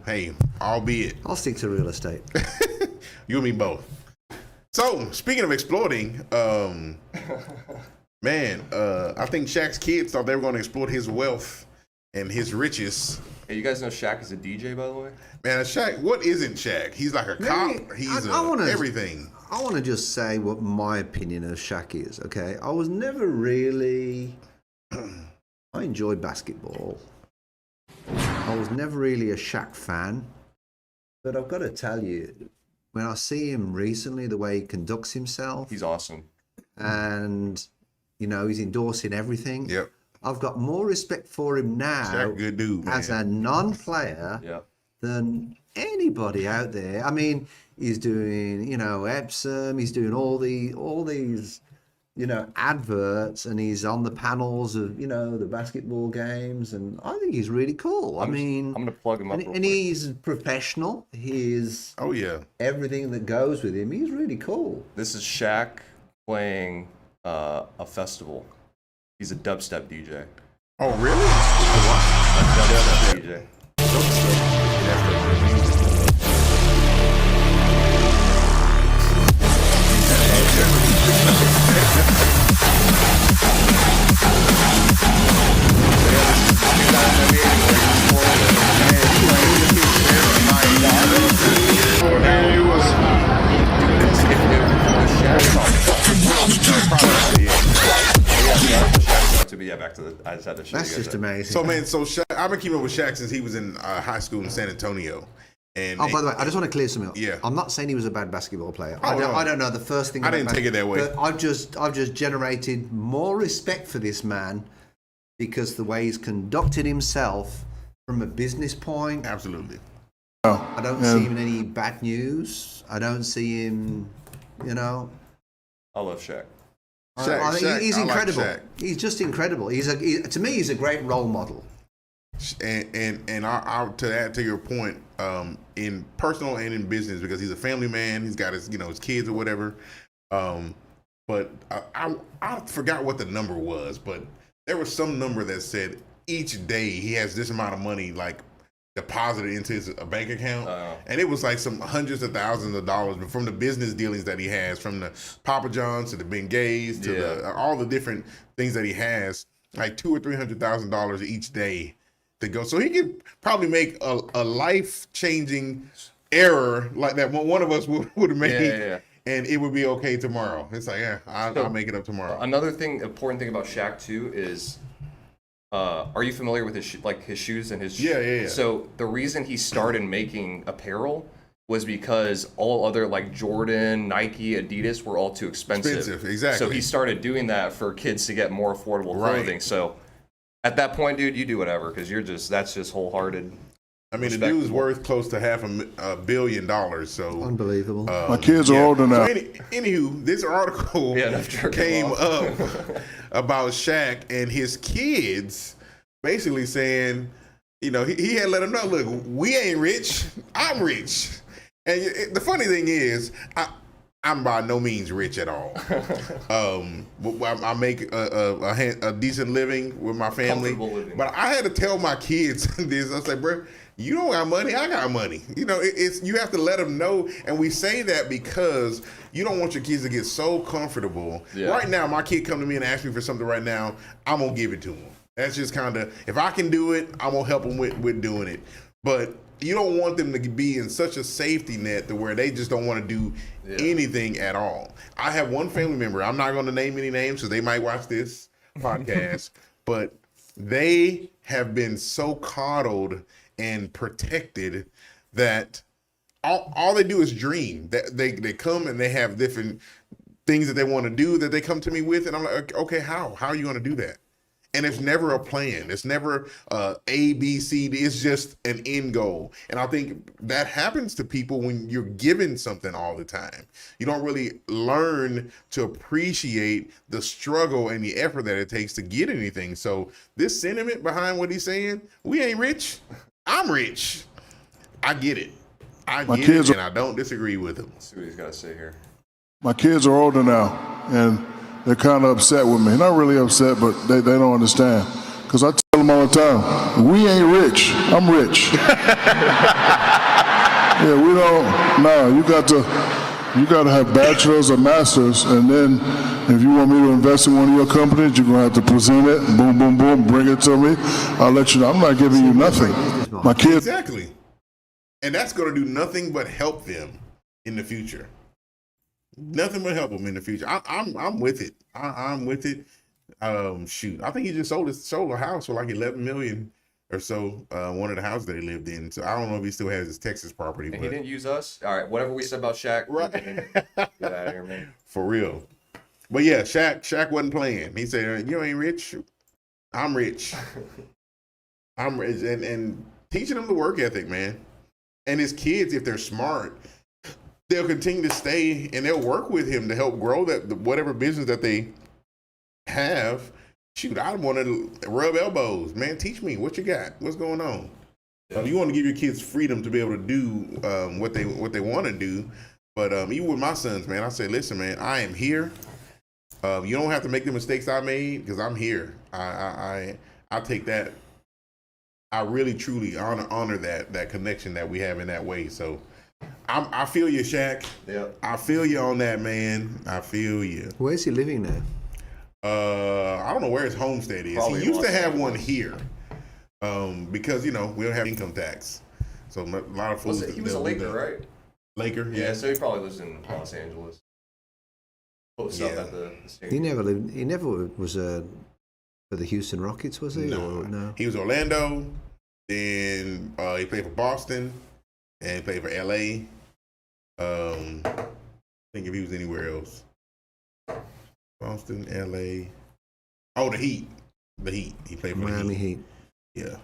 hey, albeit. I'll stick to real estate. You and me both. So, speaking of exploiting, man, I think Shaq's kids thought they were going to exploit his wealth and his riches. Hey, you guys know Shaq is a DJ, by the way? Man, Shaq, what isn't Shaq? He's like a cop. He's everything. I want to just say what my opinion of Shaq is, okay? I was never really... I enjoy basketball. I was never really a Shaq fan. But I've got to tell you, when I see him recently, the way he conducts himself... He's awesome. And, you know, he's endorsing everything. Yep. I've got more respect for him now Shaq, good dude, man. as a non-player than anybody out there. I mean, he's doing, you know, Epsom. He's doing all these, you know, adverts, and he's on the panels of, you know, the basketball games, and I think he's really cool. I'm going to plug him up. And he's professional. He's everything that goes with him. He's really cool. This is Shaq playing a festival. He's a dubstep DJ. Oh, really? A dubstep DJ. I just had to show That's you guys just amazing. So, man, Shaq, I've been keeping up with Shaq since he was in high school in San Antonio. And by the way, I just want to clear something up. Yeah. I'm not saying he was a bad basketball player. Oh, I don't know the first thing. I didn't take it that way. But I've just generated more respect for this man because the way he's conducted himself from a business point. Absolutely. I don't see him in any bad news. I don't see him, you know. I love Shaq. I think he's incredible. Like he's just incredible. To me, he's a great role model. And I'll to add to your point, in personal and in business, because he's a family man. He's got his kids or whatever. But I forgot what the number was, but there was some number that said each day he has this amount of money like deposited into his bank account, and it was like some hundreds of thousands of dollars from the business dealings that he has, from the Papa John's to the Bengay's to all the different things that he has, like $200,000 or $300,000 each day to go. So he could probably make a life-changing error like that one of us would have made, and it would be okay tomorrow. It's like, I'll make it up tomorrow. Another important thing about Shaq too is, are you familiar with his shoes and his? Yeah. So the reason he started making apparel was because all other like Jordan, Nike, Adidas were all too expensive. Exactly. So he started doing that for kids to get more affordable clothing. Right. So at that point, dude, you do whatever because that's just wholehearted. I mean, the dude's worth close to $500 million. So unbelievable. My kids are older now. So anywho, this article came up about Shaq and his kids, basically saying, you know, he had let them know, look, we ain't rich, I'm rich. And the funny thing is, I'm by no means rich at all. I make a decent living with my family, but I had to tell my kids this. I said, bro, you don't got money, I got money. You know, you have to let them know. And we say that because you don't want your kids to get so comfortable. Yeah. Right now, my kid come to me and ask me for something right now, I'm going to give it to him. That's just kind of, if I can do it, I'm going to help them with doing it. But you don't want them to be in such a safety net to where they just don't want to do anything at all. I have one family member, I'm not going to name any names because they might watch this podcast, but they have been so coddled and protected that all they do is dream. That they come and they have different things that they want to do that they come to me with, and I'm like, okay, how are you going to do that? And it's never a plan. It's never A, B, C, D. It's just an end goal. And I think that happens to people when you're given something all the time. You don't really learn to appreciate the struggle and the effort that it takes to get anything. So this sentiment behind what he's saying, we ain't rich, I'm rich. I get it. I get it, and I don't disagree with him. Let's see what he's got to say here. My kids are older now, and they're kind of upset with me. Not really upset, but they don't understand. Because I tell them all the time. We ain't rich. I'm rich. Yeah, we don't. No, you got to have bachelors or masters, and then if you want me to invest in one of your companies, you're gonna have to present it. Boom, boom, boom. Bring it to me. I'll let you know. I'm not giving you nothing. My kids. Exactly. And that's going to do nothing but help them in the future. Nothing but help them in the future. I'm with it. I'm with it. Shoot, I think he just sold a house for like 11 million or so. One of the houses that he lived in. So I don't know if he still has his Texas property. And but... he didn't use us. All right, whatever we said about Shaq, right? Get out of here, man. For real. But yeah, Shaq wasn't playing. He said, "You ain't rich. I'm rich. I'm rich," and teaching them the work ethic, man. And his kids, if they're smart, they'll continue to stay and they'll work with him to help grow whatever business that they have. Shoot, I want to rub elbows, man. Teach me what you got. What's going on? You want to give your kids freedom to be able to do what they want to do. But even with my sons, man, I say, listen, man, I am here. You don't have to make the mistakes I made because I'm here. I take that. I really truly honor that connection that we have in that way. So I feel you, Shaq. Yeah. I feel you on that, man. I feel you. Where's he living now? I don't know where his homestead is. Probably he used to have one here, because we don't have income tax. So a lot of fools. He was a Laker, right? Laker, Yeah. So he probably lives in Los Angeles. Close up at the stadium. He never was for the Houston Rockets, was he? No. He was Orlando. Then he played for Boston, and he played for LA. Think if he was anywhere else. Boston, LA. Oh, the Heat. He played for Miami the Heat. Heat. Yeah.